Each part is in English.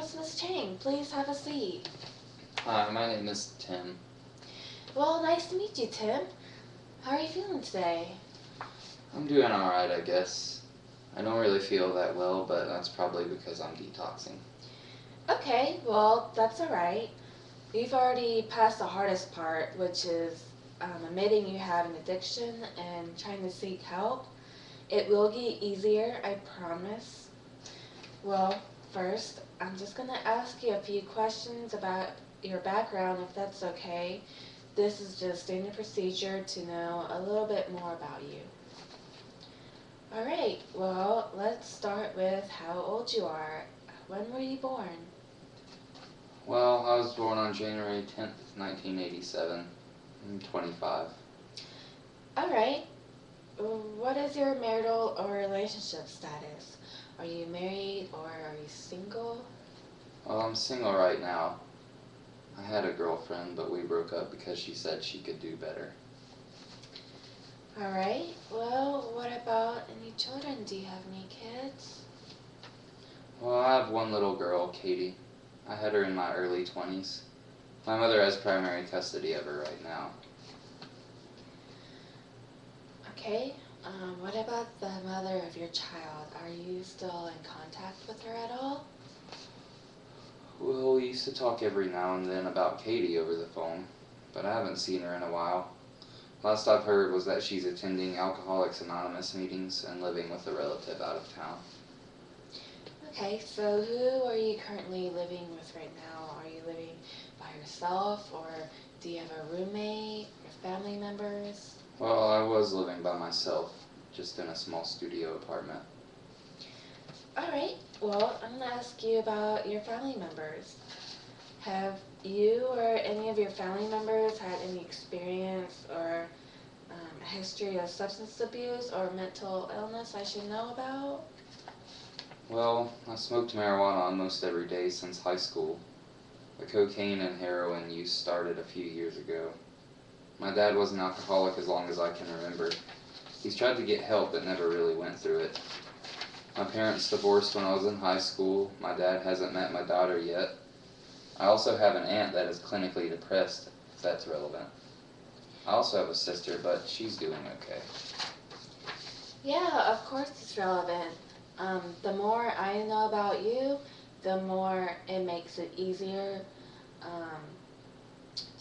it's Miss Chang. Please have a seat. Hi, my name is Tim. Well, nice to meet you, Tim. How are you feeling today? I'm doing alright, I guess. I don't really feel that well, but that's probably because I'm detoxing. Okay, well, that's alright. You've already passed the hardest part, which is admitting you have an addiction and trying to seek help. It will get easier, I promise. Well, first, I'm just going to ask you a few questions about your background, if that's okay. This is just standard procedure to know a little bit more about you. Alright, well, let's start with how old you are. When were you born? Well, I was born on January 10th, 1987. I'm 25. Alright, what is your marital or relationship status? Are you married or are you single? Well, I'm single right now. I had a girlfriend, but we broke up because she said she could do better. Alright, well, what about any children? Do you have any kids? Well, I have one little girl, Katie. I had her in my early 20s. My mother has primary custody of her right now. Okay, what about the mother of your child? Are you still in contact with her at all? Well, we used to talk every now and then about Katie over the phone, but I haven't seen her in a while. Last I've heard was that she's attending Alcoholics Anonymous meetings and living with a relative out of town. Okay, so who are you currently living with right now? Are you living by yourself, or do you have a roommate or family members? Well, I was living by myself, just in a small studio apartment. Alright, well, I'm going to ask you about your family members. Have you or any of your family members had any experience or a history of substance abuse or mental illness I should know about? Well, I smoked marijuana almost every day since high school. The cocaine and heroin use started a few years ago. My dad was an alcoholic as long as I can remember. He's tried to get help but never really went through it. My parents divorced when I was in high school. My dad hasn't met my daughter yet. I also have an aunt that is clinically depressed, if that's relevant. I also have a sister, but she's doing okay. Yeah, of course it's relevant. The more I know about you, the more it makes it easier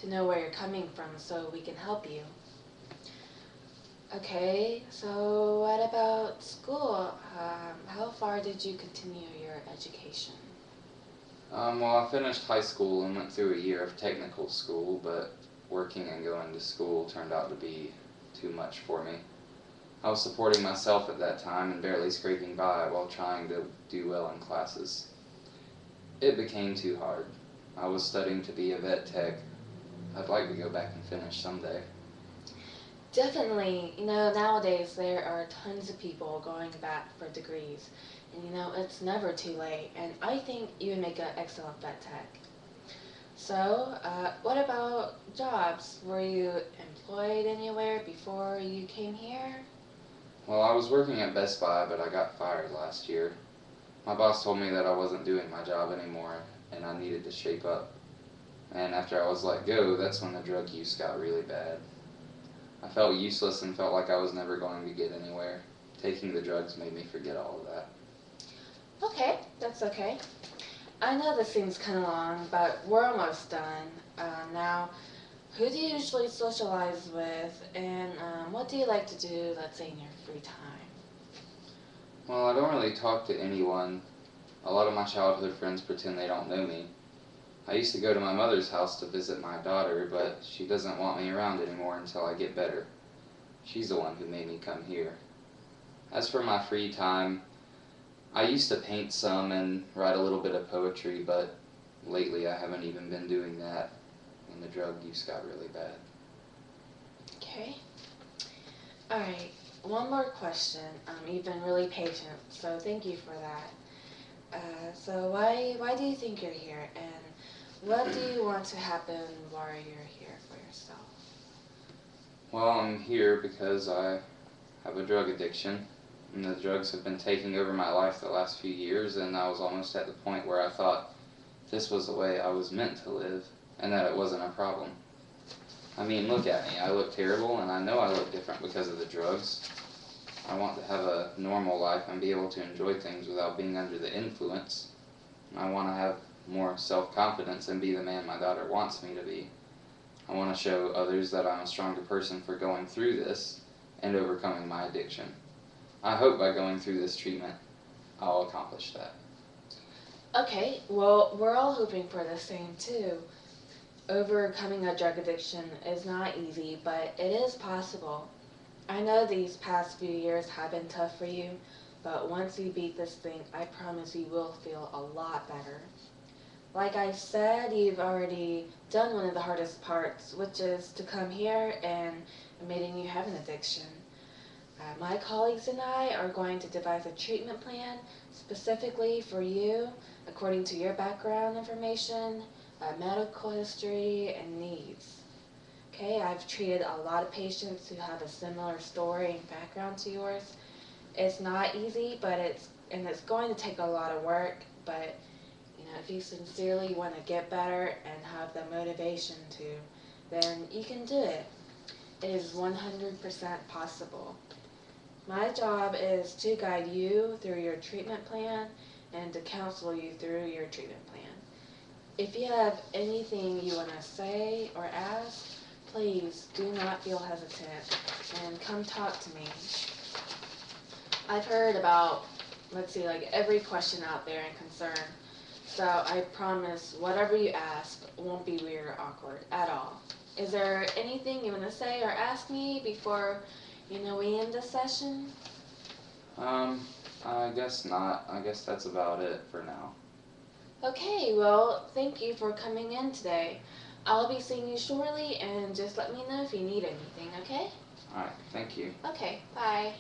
to know where you're coming from so we can help you. Okay, so what about school? How far did you continue your education? Well, I finished high school and went through a year of technical school, but working and going to school turned out to be too much for me. I was supporting myself at that time and barely scraping by while trying to do well in classes. It became too hard. I was studying to be a vet tech. I'd like to go back and finish someday. Definitely. Nowadays there are tons of people going back for degrees. And it's never too late. And I think you would make an excellent vet tech. So, what about jobs? Were you employed anywhere before you came here? Well, I was working at Best Buy, but I got fired last year. My boss told me that I wasn't doing my job anymore and I needed to shape up. And after I was let go, that's when the drug use got really bad. I felt useless and felt like I was never going to get anywhere. Taking the drugs made me forget all of that. Okay, that's okay. I know this seems kind of long, but we're almost done. Now, who do you usually socialize with, and what do you like to do, let's say, in your free time? Well, I don't really talk to anyone. A lot of my childhood friends pretend they don't know me. I used to go to my mother's house to visit my daughter, but she doesn't want me around anymore until I get better. She's the one who made me come here. As for my free time, I used to paint some and write a little bit of poetry, but lately I haven't even been doing that when the drug use got really bad. Okay. Alright, one more question. You've been really patient, so thank you for that. So why do you think you're here, and what do you want to happen while you're here for yourself? Well, I'm here because I have a drug addiction, and the drugs have been taking over my life the last few years, and I was almost at the point where I thought this was the way I was meant to live, and that it wasn't a problem. I mean, look at me. I look terrible, and I know I look different because of the drugs. I want to have a normal life and be able to enjoy things without being under the influence. I want to have more self-confidence and be the man my daughter wants me to be. I want to show others that I'm a stronger person for going through this and overcoming my addiction. I hope by going through this treatment, I'll accomplish that. Okay, well, we're all hoping for the same too. Overcoming a drug addiction is not easy, but it is possible. I know these past few years have been tough for you, but once you beat this thing, I promise you will feel a lot better. Like I said, you've already done one of the hardest parts, which is to come here and admitting you have an addiction. My colleagues and I are going to devise a treatment plan specifically for you, according to your background information, medical history, and needs. Okay, I've treated a lot of patients who have a similar story and background to yours. It's not easy, but it's going to take a lot of work, but if you sincerely want to get better and have the motivation to, then you can do it. It is 100% possible. My job is to guide you through your treatment plan and to counsel you through your treatment plan. If you have anything you want to say or ask, please do not feel hesitant and come talk to me. I've heard about, like every question out there and concern. So I promise whatever you ask won't be weird or awkward at all. Is there anything you want to say or ask me before, we end this session? I guess not. I guess that's about it for now. Okay, well, thank you for coming in today. I'll be seeing you shortly, and just let me know if you need anything, okay? Alright, thank you. Okay, bye.